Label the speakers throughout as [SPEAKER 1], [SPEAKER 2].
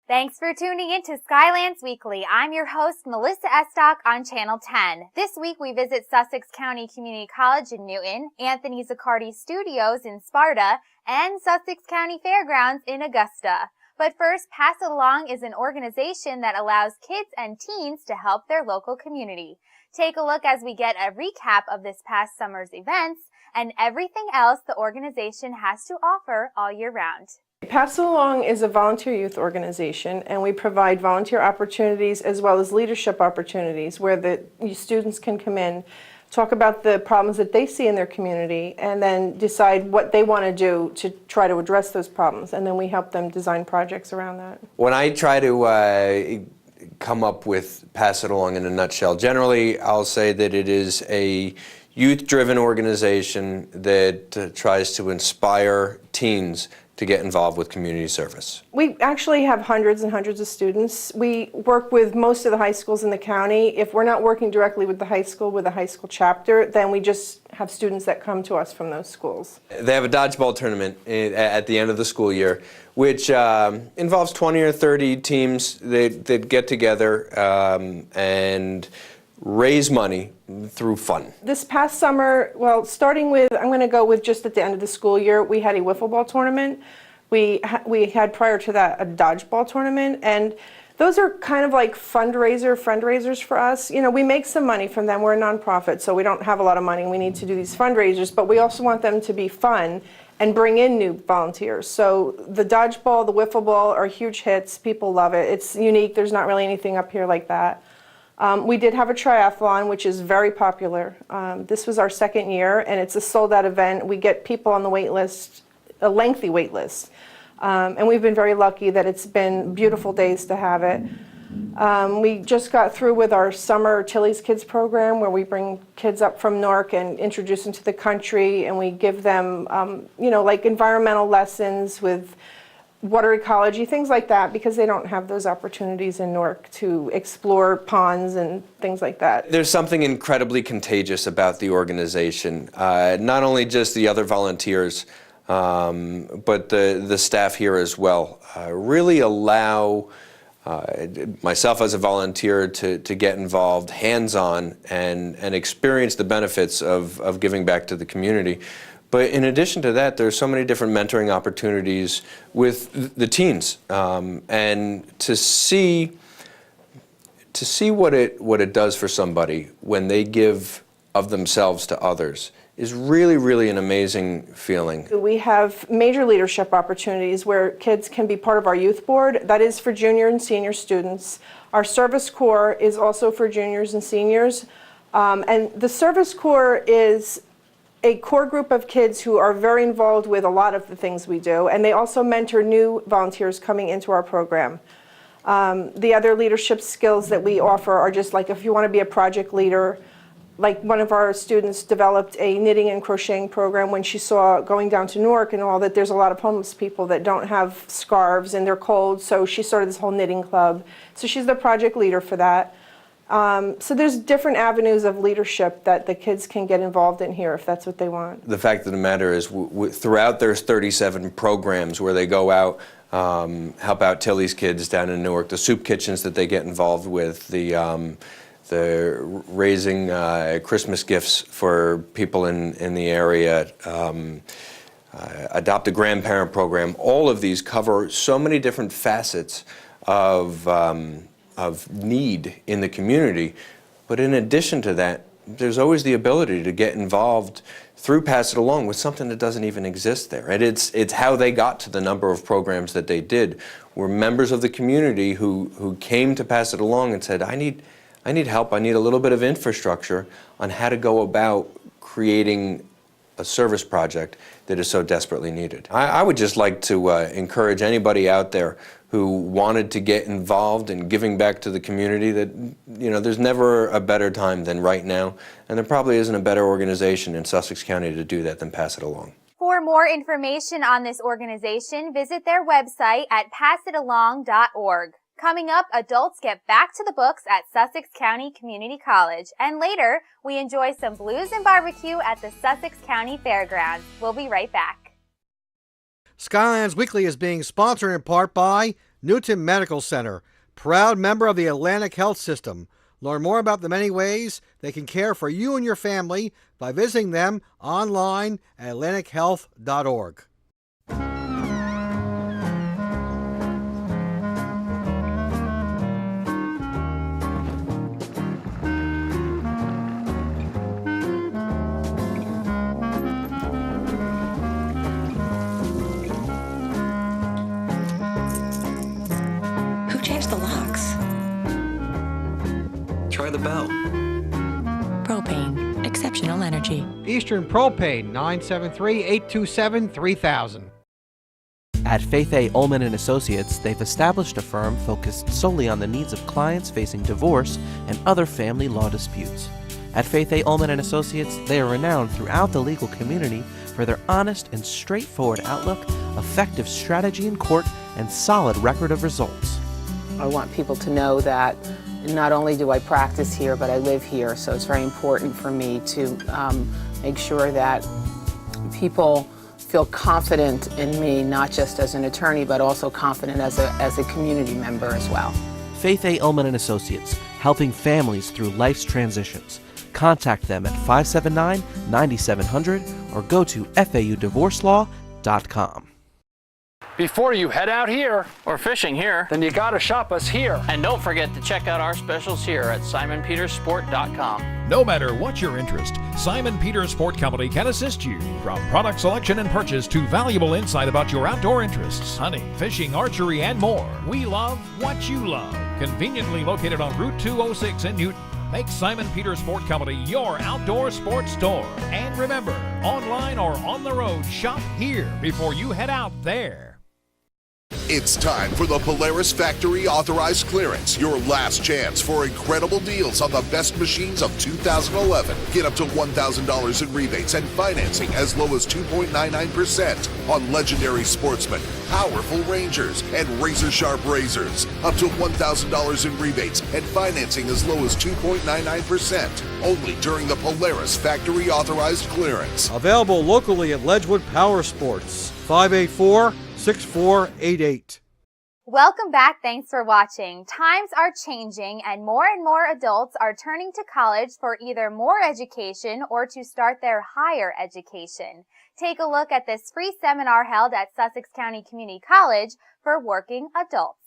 [SPEAKER 1] Thanks for tuning in to Skylands Weekly. I'm your host, Melissa Estock on Channel 10. This week we visit Sussex County Community College in Newton, Anthony ZICCARDI Studios in Sparta, and Sussex County Fairgrounds in Augusta. But first, Pass It Along is an organization that allows kids and teens to help their local community. Take a look as we get a recap of this past summer's events and everything else the organization has to offer all year round.
[SPEAKER 2] Pass It Along is a volunteer youth organization, and we provide volunteer opportunities as well as leadership opportunities where the students can come in, talk about the problems that they see in their community, and then decide what they want to do to try to address those problems, and then we help them design projects around that.
[SPEAKER 3] When I try to come up with Pass It Along in a nutshell, generally I'll say that it is a youth-driven organization that tries to inspire teens to get involved with community service.
[SPEAKER 2] We actually have hundreds and hundreds of students. We work with most of the high schools in the county. If we're not working directly with the high school, with a high school chapter, then we just have students that come to us from those schools.
[SPEAKER 3] They have a dodgeball tournament at the end of the school year, which involves 20 or 30 teams that get together and raise money through fun.
[SPEAKER 2] This past summer, well, starting with, I'm going to go with just at the end of the school year, we had a wiffle ball tournament. We had prior to that a dodgeball tournament, and those are kind of like fundraisers for us. You know, we make some money from them. We're a nonprofit, so we don't have a lot of money. We need to do these fundraisers, but we also want them to be fun and bring in new volunteers. So the dodgeball, the wiffle ball are huge hits. People love it. It's unique. There's not really anything up here like that. We did have a triathlon, which is very popular. This was our second year, and it's a sold-out event. We get people on the wait list, a lengthy wait list. And we've been very lucky that it's been beautiful days to have it. We just got through with our summer Tilly's Kids program, where we bring kids up from Newark and introduce them to the country, and we give them, you know, like environmental lessons with water ecology, things like that, because they don't have those opportunities in Newark to explore ponds and things like that.
[SPEAKER 3] There's something incredibly contagious about the organization. Not only just the other volunteers, but the staff here as well. Really allow myself as a volunteer to get involved hands-on and experience the benefits of giving back to the community. But in addition to that, there's so many different mentoring opportunities with the teens, and to see what it does for somebody when they give of themselves to others is really, really an amazing feeling.
[SPEAKER 2] We have major leadership opportunities where kids can be part of our youth board. That is for junior and senior students. Our service corps is also for juniors and seniors, and the service corps is a core group of kids who are very involved with a lot of the things we do, and they also mentor new volunteers coming into our program. The other leadership skills that we offer are just like if you want to be a project leader, like one of our students developed a knitting and crocheting program when she saw going down to Newark and all that there's a lot of homeless people that don't have scarves and they're cold, so she started this whole knitting club. So she's the project leader for that. So there's different avenues of leadership that the kids can get involved in here if that's what they want.
[SPEAKER 3] The fact of the matter is, throughout there's 37 programs where they go out, help out Tilly's Kids down in Newark, the soup kitchens that they get involved with, the raising Christmas gifts for people in the area, Adopt a Grandparent program. All of these cover so many different facets of need in the community, but in addition to that, there's always the ability to get involved through Pass It Along with something that doesn't even exist there. And it's how they got to the number of programs that they did, were members of the community who came to Pass It Along and said, I need help, I need a little bit of infrastructure on how to go about creating a service project that is so desperately needed. I would just like to encourage anybody out there who wanted to get involved in giving back to the community that, you know, there's never a better time than right now, and there probably isn't a better organization in Sussex County to do that than Pass It Along.
[SPEAKER 1] For more information on this organization, visit their website at passitalong.org. Coming up, adults get back to the books at Sussex County Community College. And later, we enjoy some blues and barbecue at the Sussex County Fairgrounds. We'll be right back.
[SPEAKER 4] Skylands Weekly is being sponsored in part by Newton Medical Center, proud member of the Atlantic Health System. Learn more about the many ways they can care for you and your family by visiting them online at atlantichealth.org.
[SPEAKER 5] Who changed the locks?
[SPEAKER 6] Try the bell.
[SPEAKER 5] Propane. Exceptional energy.
[SPEAKER 4] Eastern Propane, 973-827-3000.
[SPEAKER 7] At Faith A. Ullman & Associates, they've established a firm focused solely on the needs of clients facing divorce and other family law disputes. At Faith A. Ullman & Associates, they are renowned throughout the legal community for their honest and straightforward outlook, effective strategy in court, and solid record of results.
[SPEAKER 8] I want people to know that not only do I practice here, but I live here, so it's very important for me to make sure that people feel confident in me, not just as an attorney, but also confident as a community member as well.
[SPEAKER 7] Faith A. Ullman & Associates, helping families through life's transitions. Contact them at 579-9700 or go to faudivorcelaw.com.
[SPEAKER 9] Before you head out here,
[SPEAKER 10] or fishing here,
[SPEAKER 9] then you gotta shop us here.
[SPEAKER 10] and don't forget to check out our specials here at simonpetersport.com.
[SPEAKER 11] No matter what your interest, Simon Peters Sport Company can assist you. From product selection and purchase to valuable insight about your outdoor interests, hunting, fishing, archery, and more. We love what you love. Conveniently located on Route 206 in Newton. Make Simon Peters Sport Company your outdoor sports store. And remember, online or on the road, shop here before you head out there.
[SPEAKER 12] It's time for the Polaris Factory Authorized Clearance, your last chance for incredible deals on the best machines of 2011. Get up to $1,000 in rebates and financing as low as 2.99% on legendary Sportsman, powerful Rangers, and razor-sharp razors. Up to $1,000 in rebates and financing as low as 2.99%. Only during the Polaris Factory Authorized Clearance.
[SPEAKER 4] Available locally at Ledgewood Power Sports, 584-6488.
[SPEAKER 1] Welcome back. Thanks for watching. Times are changing and more adults are turning to college for either more education or to start their higher education. Take a look at this free seminar held at Sussex County Community College for working adults.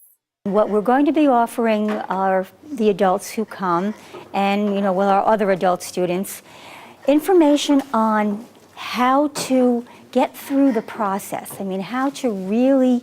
[SPEAKER 13] What we're going to be offering are the adults who come and, with our other adult students, information on how to get through the process. How to really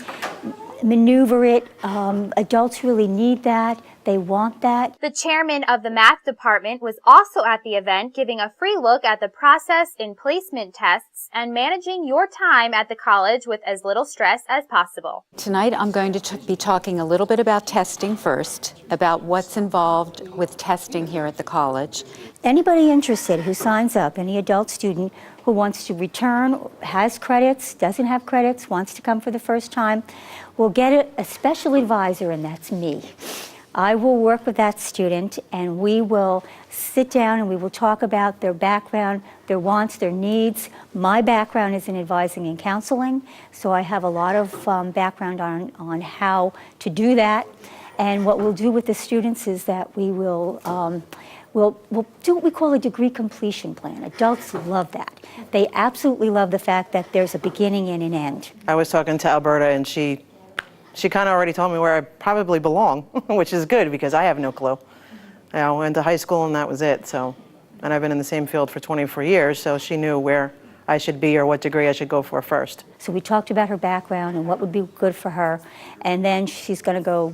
[SPEAKER 13] maneuver it. Adults really need that. They want that.
[SPEAKER 1] The chairman of the math department was also at the event, giving a free look at the process in placement tests and managing your time at the college with as little stress as possible.
[SPEAKER 14] Tonight I'm going to be talking a little bit about testing first, about what's involved with testing here at the college.
[SPEAKER 13] Anybody interested who signs up, any adult student who wants to return, has credits, doesn't have credits, wants to come for the first time, will get a special advisor, and that's me. I will work with that student, and we will sit down and we will talk about their background, their wants, their needs. My background is in advising and counseling, so I have a lot of background on how to do that. And what we'll do with the students is that we will we'll do what we call a degree completion plan. Adults love that. They absolutely love the fact that there's a beginning and an end.
[SPEAKER 2] I was talking to Alberta, and she kind of already told me where I probably belong, which is good because I have no clue. I went to high school and that was it. And I've been in the same field for 24 years, so she knew where I should be or what degree I should go for first.
[SPEAKER 13] So we talked about her background and what would be good for her, and then she's going to go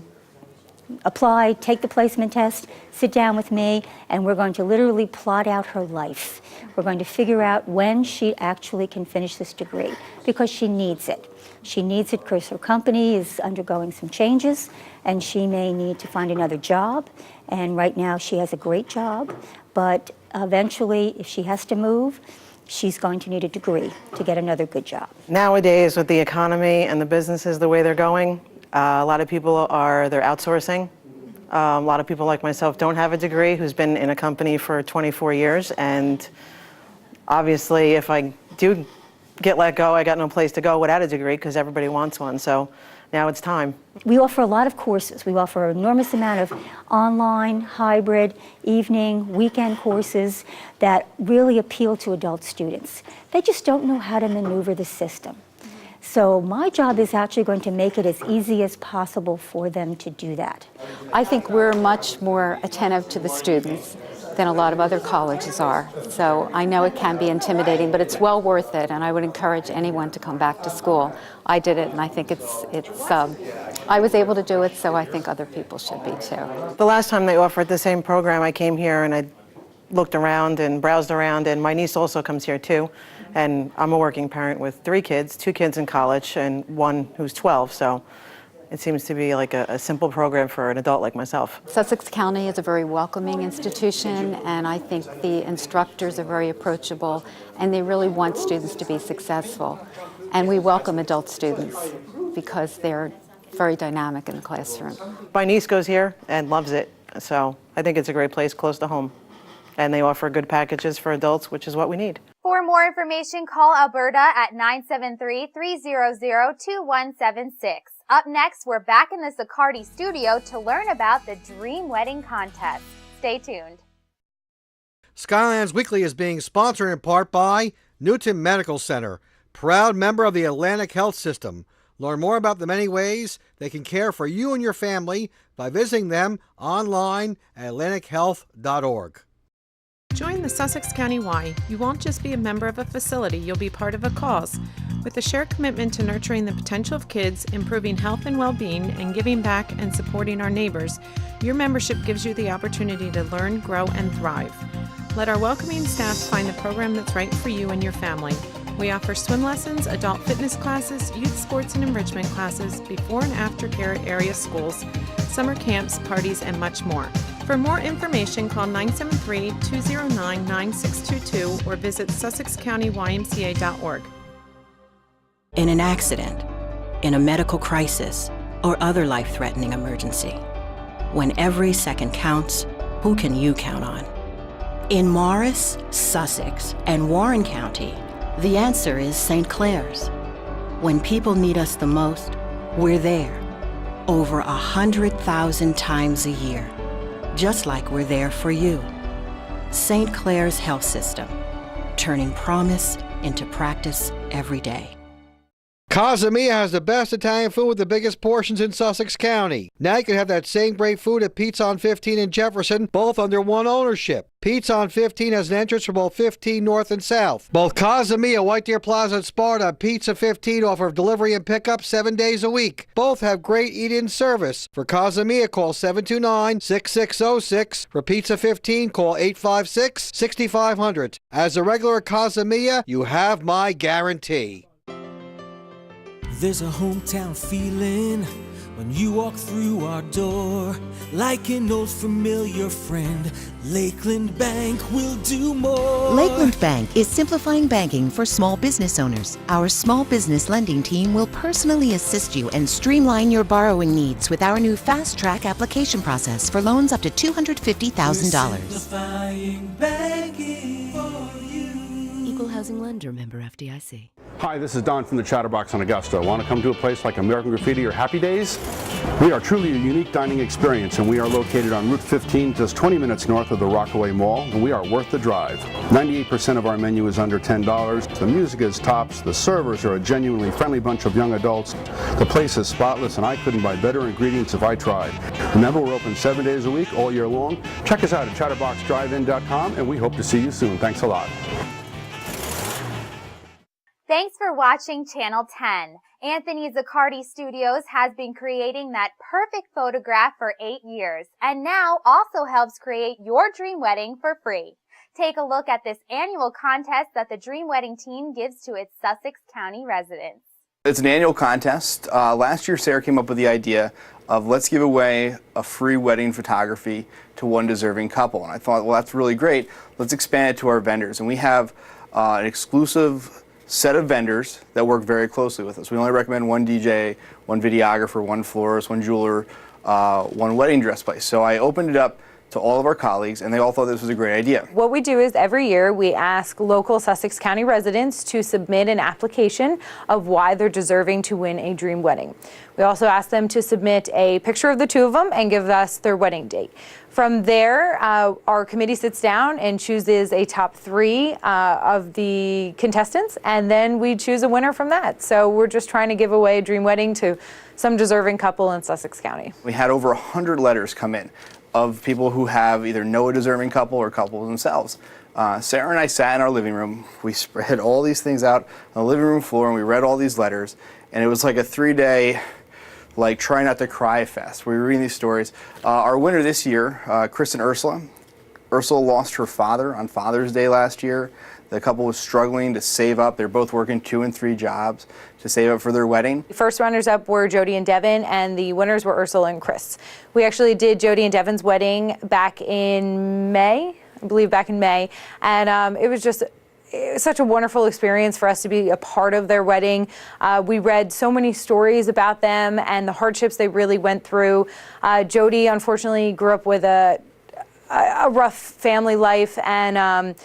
[SPEAKER 13] apply, take the placement test, sit down with me, and we're going to literally plot out her life. We're going to figure out when she actually can finish this degree, because she needs it. She needs it because her company is undergoing some changes, and she may need to find another job. And right now she has a great job, but eventually if she has to move, she's going to need a degree to get another good job.
[SPEAKER 2] Nowadays, with the economy and the businesses the way they're going, a lot of people they're outsourcing. A lot of people like myself don't have a degree, who's been in a company for 24 years. And obviously, if I do get let go, I got no place to go without a degree because everybody wants one. So now it's time.
[SPEAKER 13] We offer a lot of courses. We offer an enormous amount of online, hybrid, evening, weekend courses that really appeal to adult students. They just don't know how to maneuver the system. So my job is actually going to make it as easy as possible for them to do that.
[SPEAKER 14] I think we're much more attentive to the students than a lot of other colleges are. So I know it can be intimidating, but it's well worth it, and I would encourage anyone to come back to school. I did it, and I think I was able to do it, so I think other people should be too.
[SPEAKER 2] The last time they offered the same program, I came here and I looked around and browsed around, and my niece also comes here too. And I'm a working parent with 3 kids, 2 kids in college and 1 who's 12, so it seems to be like a simple program for an adult like myself.
[SPEAKER 14] Sussex County is a very welcoming institution, and I think the instructors are very approachable, and they really want students to be successful. And we welcome adult students because they're very dynamic in the classroom.
[SPEAKER 2] My niece goes here and loves it, so I think it's a great place close to home. And they offer good packages for adults, which is what we need.
[SPEAKER 1] For more information, call Alberta at 973-300-2176. Up next, we're back in the ZICCARDI studio to learn about the Dream Wedding Contest. Stay tuned.
[SPEAKER 4] Skylands Weekly is being sponsored in part by Newton Medical Center, proud member of the Atlantic Health System. Learn more about the many ways they can care for you and your family by visiting them online at atlantichealth.org.
[SPEAKER 6] Join the Sussex County Y. You won't just be a member of a facility, you'll be part of a cause. With a shared commitment to nurturing the potential of kids, improving health and well-being, and giving back and supporting our neighbors, your membership gives you the opportunity to learn, grow, and thrive. Let our welcoming staff find the program that's right for you and your family. We offer swim lessons, adult fitness classes, youth sports and enrichment classes, before and after care at area schools, summer camps, parties, and much more. For more information, call 973-209-9622 or visit sussexcountymca.org.
[SPEAKER 5] In an accident, in a medical crisis, or other life-threatening emergency, when every second counts, who can you count on? In Morris, Sussex, and Warren County, the answer is St. Clair's. When people need us the most, we're there. Over 100,000 times a year. Just like we're there for you. St. Clair's Health System, turning promise into practice every day.
[SPEAKER 4] Casa Mia has the best Italian food with the biggest portions in Sussex County. Now you can have that same great food at Pizza on 15 in Jefferson, both under one ownership. Pizza on 15 has an entrance for both 15 North and South. Both Casa Mia, White Deer Plaza, and Sparta, Pizza 15 offer delivery and pickup 7 days a week. Both have great eat-in service. For Casa Mia, call 729-6606. For Pizza 15, call 856-6500. As a regular at Casa Mia, you have my guarantee.
[SPEAKER 15] There's a hometown feeling when you walk through our door, like an old familiar friend. Lakeland Bank will do more.
[SPEAKER 16] Lakeland Bank is simplifying banking for small business owners. Our small business lending team will personally assist you and streamline your borrowing needs with our new fast track application process for loans up to $250,000.
[SPEAKER 15] Simplifying banking for you.
[SPEAKER 16] Equal housing lender, member FDIC.
[SPEAKER 17] Hi, this is Don from the Chatterbox in Augusta. Want to come to a place like American Graffiti or Happy Days? We are truly a unique dining experience, and we are located on Route 15, just 20 minutes north of the Rockaway Mall, and we are worth the drive. 98% of our menu is under $10. The music is tops. The servers are a genuinely friendly bunch of young adults. The place is spotless, and I couldn't buy better ingredients if I tried. Remember, we're open 7 days a week, all year long. Check us out at chatterboxdrivein.com, and we hope to see you soon. Thanks a lot.
[SPEAKER 1] Thanks for watching Channel 10. Anthony ZICCARDI Studios has been creating that perfect photograph for 8 years and now also helps create your dream wedding for free. Take a look at this annual contest that the Dream Wedding team gives to its Sussex County residents.
[SPEAKER 18] It's an annual contest. Last year, Sarah came up with the idea of let's give away a free wedding photography to one deserving couple. And I thought, well, that's really great. Let's expand it to our vendors. And we have an exclusive set of vendors that work very closely with us. We only recommend one DJ, one videographer, one florist, one jeweler, one wedding dress place. So I opened it up to all of our colleagues, and they all thought this was a great idea.
[SPEAKER 19] What we do is every year we ask local Sussex County residents to submit an application of why they're deserving to win a dream wedding. We also ask them to submit a picture of the two of them and give us their wedding date. From there, our committee sits down and chooses a top 3 of the contestants, and then we choose a winner from that. So we're just trying to give away a dream wedding to some deserving couple in Sussex County.
[SPEAKER 18] We had over 100 letters come in of people who have either know a deserving couple or couples themselves. Sarah and I sat in our living room. We spread all these things out on the living room floor, and we read all these letters, and it was like a 3-day like try not to cry fest. We were reading these stories. Our winner this year, Chris and Ursula. Ursula lost her father on Father's Day last year. The couple was struggling to save up. They're both working 2 and 3 jobs to save up for their wedding.
[SPEAKER 19] The first runners up were Jody and Devin, and the winners were Ursula and Chris. We actually did Jody and Devin's wedding back in May, I believe back in May, and it was such a wonderful experience for us to be a part of their wedding. We read so many stories about them and the hardships they really went through. Jody, unfortunately, grew up with a rough family life and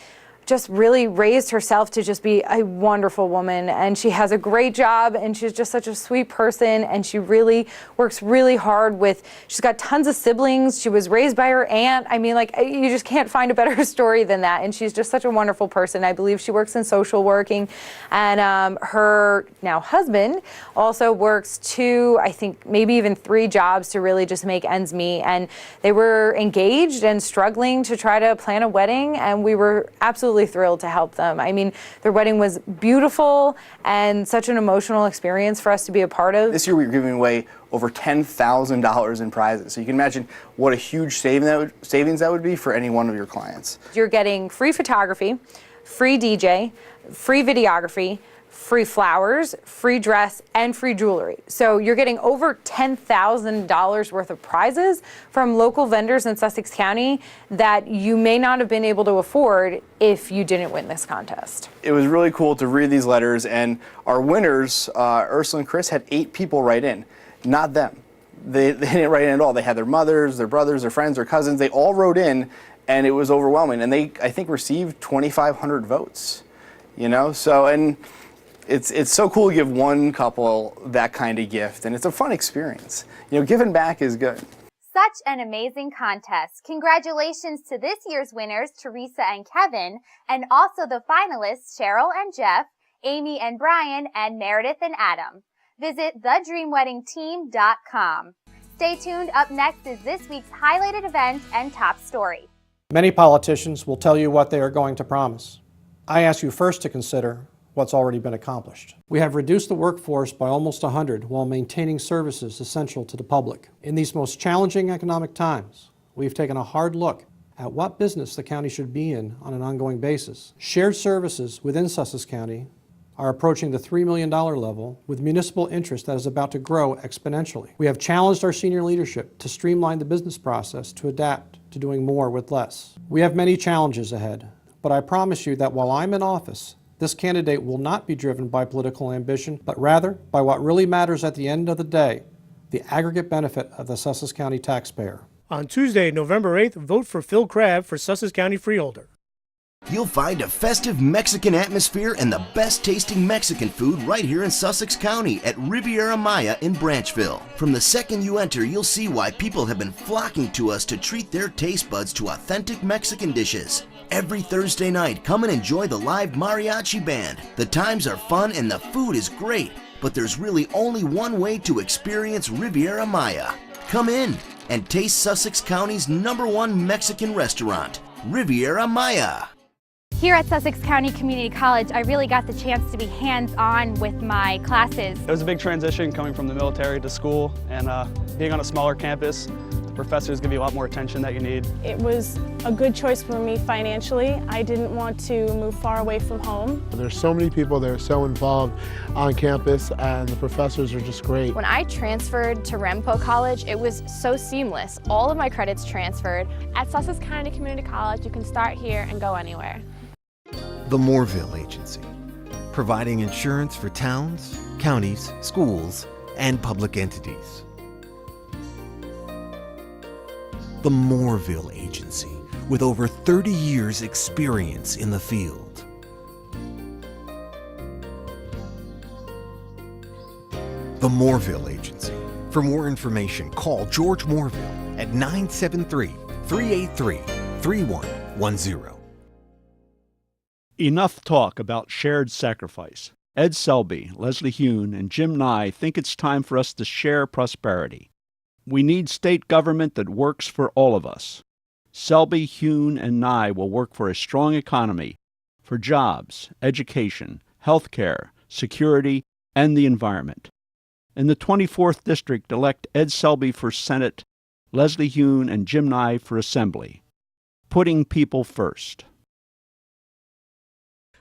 [SPEAKER 19] just really raised herself to just be a wonderful woman, and she has a great job, and she's just such a sweet person, and she really works really hard she's got tons of siblings. She was raised by her aunt. I mean, like, you just can't find a better story than that, and she's just such a wonderful person. I believe she works in social working, and her now husband also works 2, I think maybe even 3 jobs to really just make ends meet, and they were engaged and struggling to try to plan a wedding, and we were absolutely thrilled to help them. I mean, their wedding was beautiful and such an emotional experience for us to be a part of.
[SPEAKER 18] This year we were giving away over $10,000 in prizes. So you can imagine what a huge savings that would be for any one of your clients.
[SPEAKER 19] You're getting free photography, free DJ, free videography, free flowers, free dress, and free jewelry. So you're getting over $10,000 worth of prizes from local vendors in Sussex County that you may not have been able to afford if you didn't win this contest.
[SPEAKER 18] It was really cool to read these letters, and our winners, Ursula and Chris, had 8 people write in, not them. They didn't write in at all. They had their mothers, their brothers, their friends, their cousins. They all wrote in, and it was overwhelming. And they, I think, received 2,500 votes, you know? So, and it's so cool to give one couple that kind of gift, and it's a fun experience. You know, giving back is good.
[SPEAKER 1] Such an amazing contest. Congratulations to this year's winners, Teresa and Kevin, and also the finalists, Cheryl and Jeff, Amy and Brian, and Meredith and Adam. Visit thedreamweddingteam.com. Stay tuned. Up next is this week's highlighted event and top story.
[SPEAKER 20] Many politicians will tell you what they are going to promise. I ask you first to consider what's already been accomplished. We have reduced the workforce by almost 100 while maintaining services essential to the public. In these most challenging economic times, we've taken a hard look at what business the county should be in on an ongoing basis. Shared services within Sussex County are approaching the $3 million level with municipal interest that is about to grow exponentially. We have challenged our senior leadership to streamline the business process to adapt to doing more with less. We have many challenges ahead, but I promise you that while I'm in office, this candidate will not be driven by political ambition, but rather by what really matters at the end of the day, the aggregate benefit of the Sussex County taxpayer.
[SPEAKER 21] On Tuesday, November 8th, vote for Phil Crabb for Sussex County Freeholder.
[SPEAKER 22] You'll find a festive Mexican atmosphere and the best tasting Mexican food right here in Sussex County at Riviera Maya in Branchville. From the second you enter, you'll see why people have been flocking to us to treat their taste buds to authentic Mexican dishes. Every Thursday night, come and enjoy the live mariachi band. The times are fun and the food is great, but there's really only one way to experience Riviera Maya. Come in and taste Sussex County's #1 Mexican restaurant, Riviera Maya.
[SPEAKER 1] Here at Sussex County Community College, I really got the chance to be hands-on with my classes.
[SPEAKER 23] It was a big transition coming from the military to school, and being on a smaller campus, the professors give you a lot more attention that you need.
[SPEAKER 24] It was a good choice for me financially. I didn't want to move far away from home.
[SPEAKER 25] There's so many people that are so involved on campus, and the professors are just great.
[SPEAKER 26] When I transferred to Remco College, it was so seamless. All of my credits transferred. At Sussex County Community College, you can start here and go anywhere.
[SPEAKER 27] The Moorville Agency, providing insurance for towns, counties, schools, and public entities. The Moorville Agency, with over 30 years' experience in the field. The Moorville Agency. For more information, call George Moorville at 973-383-3110.
[SPEAKER 3] Enough talk about shared sacrifice. Ed Selby, Leslie Hune, and Jim Nye think it's time for us to share prosperity. We need state government that works for all of us. Selby, Hune, and Nye will work for a strong economy, for jobs, education, health care, security, and the environment. In the 24th District, elect Ed Selby for Senate, Leslie Hune, and Jim Nye for Assembly. Putting people first.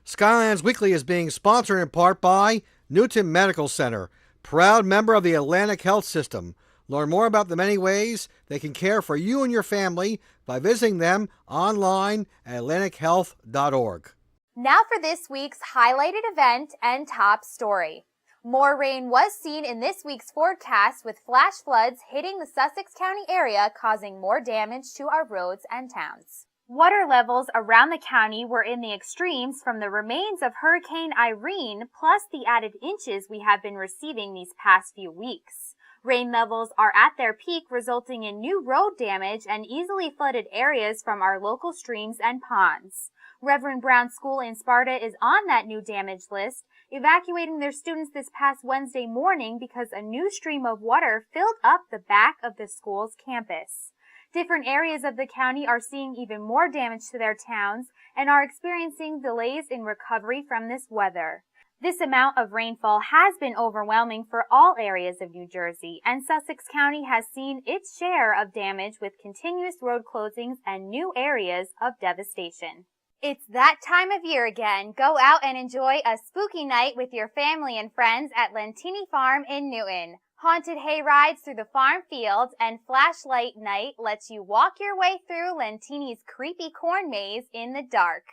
[SPEAKER 4] Skylands Weekly is being sponsored in part by Newton Medical Center, proud member of the Atlantic Health System. Learn more about the many ways they can care for you and your family by visiting them online at atlantichealth.org.
[SPEAKER 1] Now for this week's highlighted event and top story. More rain was seen in this week's forecast, with flash floods hitting the Sussex County area, causing more damage to our roads and towns. Water levels around the county were in the extremes from the remains of Hurricane Irene, plus the added inches we have been receiving these past few weeks. Rain levels are at their peak, resulting in new road damage and easily flooded areas from our local streams and ponds. Reverend Brown School in Sparta is on that new damage list, evacuating their students this past Wednesday morning because a new stream of water filled up the back of the school's campus. Different areas of the county are seeing even more damage to their towns and are experiencing delays in recovery from this weather. This amount of rainfall has been overwhelming for all areas of New Jersey, and Sussex County has seen its share of damage with continuous road closings and new areas of devastation. It's that time of year again. Go out and enjoy a spooky night with your family and friends at Lentini Farm in Newton. Haunted hay rides through the farm fields and flashlight night lets you walk your way through Lentini's creepy corn maze in the dark.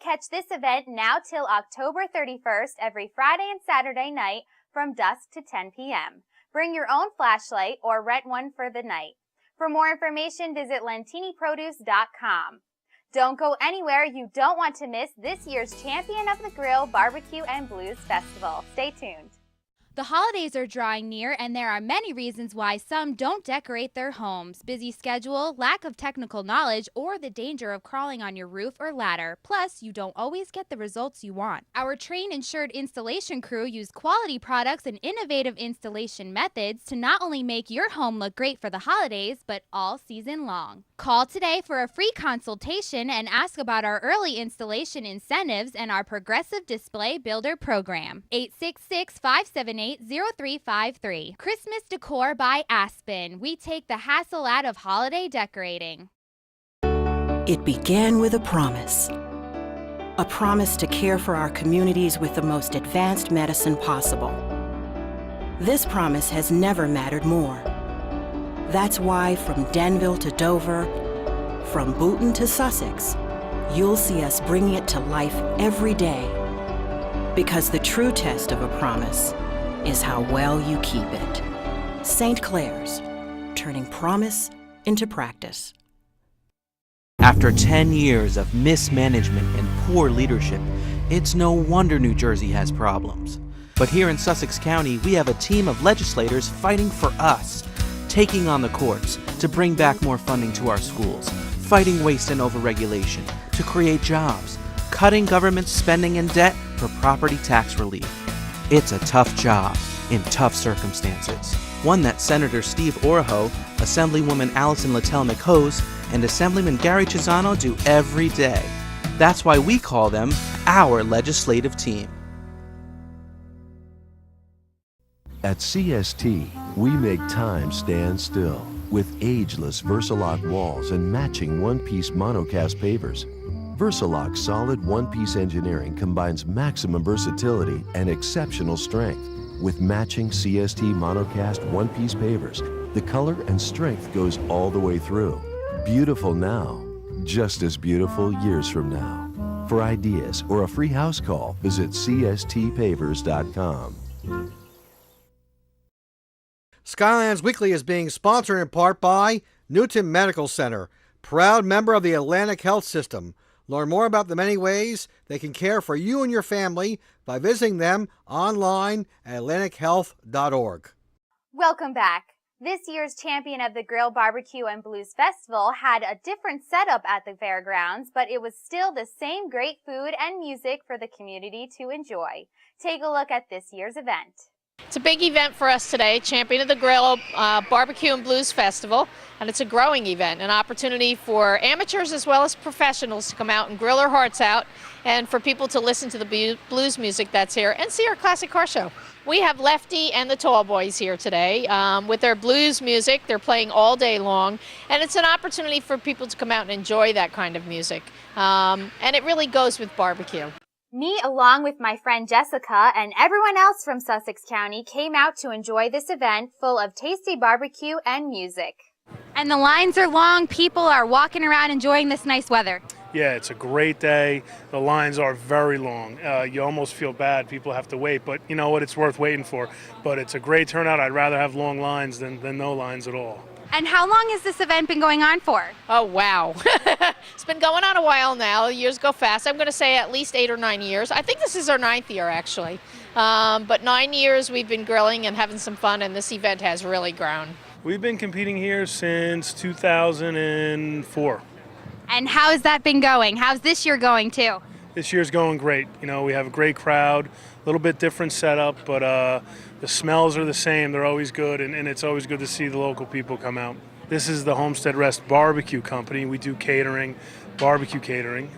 [SPEAKER 1] Catch this event now till October 31st every Friday and Saturday night from dusk to 10 p.m. Bring your own flashlight or rent one for the night. For more information, visit lentiniproduce.com. Don't go anywhere. You don't want to miss this year's Champion of the Grill Barbecue and Blues Festival. Stay tuned.
[SPEAKER 7] The holidays are drawing near, and there are many reasons why some don't decorate their homes. Busy schedule, lack of technical knowledge, or the danger of crawling on your roof or ladder. Plus, you don't always get the results you want. Our trained, insured installation crew use quality products and innovative installation methods to not only make your home look great for the holidays, but all season long. Call today for a free consultation and ask about our early installation incentives and our Progressive Display Builder program. 866-578-0353. Christmas Decor by Aspen. We take the hassle out of holiday decorating.
[SPEAKER 5] It began with a promise. A promise to care for our communities with the most advanced medicine possible. This promise has never mattered more. That's why from Denville to Dover, from Booton to Sussex, you'll see us bringing it to life every day. Because the true test of a promise is how well you keep it. St. Clair's, turning promise into practice.
[SPEAKER 8] After 10 years of mismanagement and poor leadership, it's no wonder New Jersey has problems. But here in Sussex County, we have a team of legislators fighting for us, taking on the courts to bring back more funding to our schools, fighting waste and overregulation to create jobs, cutting government spending and debt for property tax relief. It's a tough job in tough circumstances, one that Senator Steve Oraho, Assemblywoman Allison Littell McHose, and Assemblyman Gary Chisano do every day. That's why we call them our legislative team.
[SPEAKER 9] At CST, we make time stand still with ageless Versalock walls and matching one-piece monocast pavers. Versalock's solid one-piece engineering combines maximum versatility and exceptional strength. With matching CST monocast one-piece pavers, the color and strength goes all the way through. Beautiful now, just as beautiful years from now. For ideas or a free house call, visit cstpavers.com.
[SPEAKER 4] Skylands Weekly is being sponsored in part by Newton Medical Center, proud member of the Atlantic Health System. Learn more about the many ways they can care for you and your family by visiting them online at atlantichealth.org.
[SPEAKER 1] Welcome back. This year's champion of the Grill Barbecue and Blues Festival had a different setup at the fairgrounds, but it was still the same great food and music for the community to enjoy. Take a look at this year's event.
[SPEAKER 2] It's a big event for us today, Champion of the Grill Barbecue and Blues Festival, and it's a growing event, an opportunity for amateurs as well as professionals to come out and grill their hearts out, and for people to listen to the blues music that's here and see our classic car show. We have Lefty and the Tall Boys here today with their blues music. They're playing all day long, and it's an opportunity for people to come out and enjoy that kind of music, and it really goes with barbecue.
[SPEAKER 1] Me, along with my friend Jessica and everyone else from Sussex County, came out to enjoy this event full of tasty barbecue and music.
[SPEAKER 7] And the lines are long. People are walking around enjoying this nice weather.
[SPEAKER 21] Yeah, it's a great day. The lines are very long. You almost feel bad. People have to wait, but you know what? It's worth waiting for. But it's a great turnout. I'd rather have long lines than no lines at all.
[SPEAKER 7] And how long has this event been going on for?
[SPEAKER 2] Oh, wow. It's been going on a while now. Years go fast. I'm going to say at least 8 or 9 years. I think this is our 9th year, actually. But 9 years we've been grilling and having some fun, and this event has really grown.
[SPEAKER 21] We've been competing here since 2004.
[SPEAKER 7] And how has that been going? How's this year going, too?
[SPEAKER 21] This year's going great. You know, we have a great crowd, a little bit different setup, but the smells are the same. They're always good, and it's always good to see the local people come out. This is the Homestead Rest Barbecue Company. We do catering, barbecue catering.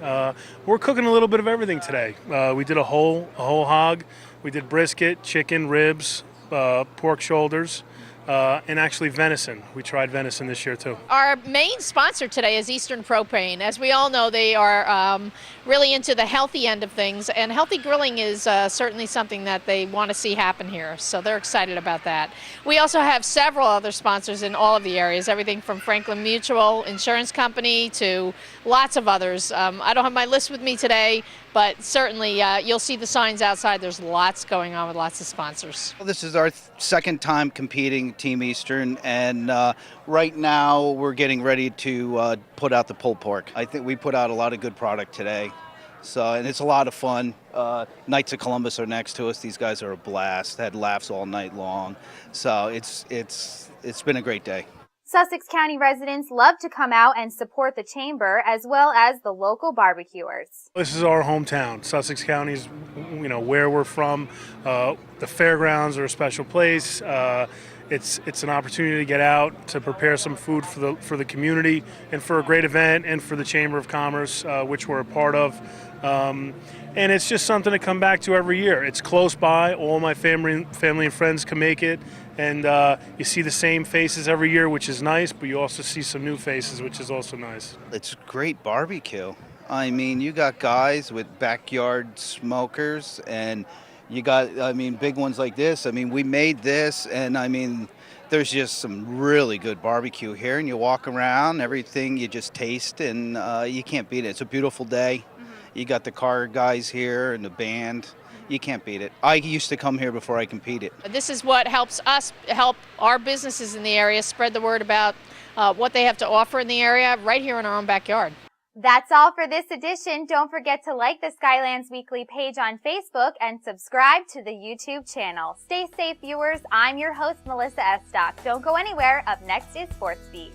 [SPEAKER 21] We're cooking a little bit of everything today. We did a whole hog. We did brisket, chicken, ribs, pork shoulders, and actually venison. We tried venison this year too.
[SPEAKER 2] Our main sponsor today is Eastern Propane. As we all know, they are really into the healthy end of things, and healthy grilling is certainly something that they want to see happen here, so they're excited about that. We also have several other sponsors in all of the areas, everything from Franklin Mutual Insurance Company to lots of others. I don't have my list with me today, but certainly you'll see the signs outside. There's lots going on with lots of sponsors.
[SPEAKER 6] Well, this is our second time competing, Team Eastern, and right now we're getting ready to put out the pulled pork. I think we put out a lot of good product today, and it's a lot of fun. Knights of Columbus are next to us. These guys are a blast. Had laughs all night long, so it's been a great day.
[SPEAKER 1] Sussex County residents love to come out and support the chamber as well as the local barbecuers.
[SPEAKER 21] This is our hometown. Sussex County is, you know, where we're from. The fairgrounds are a special place. It's an opportunity to get out to prepare some food for the community and for a great event and for the Chamber of Commerce, which we're a part of. And it's just something to come back to every year. It's close by. All my family and friends can make it. And you see the same faces every year, which is nice, but you also see some new faces, which is also nice.
[SPEAKER 6] It's great barbecue. I mean, you got guys with backyard smokers, and you got, big ones like this. We made this, and there's just some really good barbecue here, and you walk around, everything you just taste, and you can't beat it. It's a beautiful day. You got the car guys here and the band. You can't beat it. I used to come here before I competed.
[SPEAKER 2] This is what helps us help our businesses in the area spread the word about what they have to offer in the area right here in our own backyard.
[SPEAKER 1] That's all for this edition. Don't forget to like the Skylands Weekly page on Facebook and subscribe to the YouTube channel. Stay safe, viewers. I'm your host, Melissa Estock. Don't go anywhere. Up next is Sports Beat.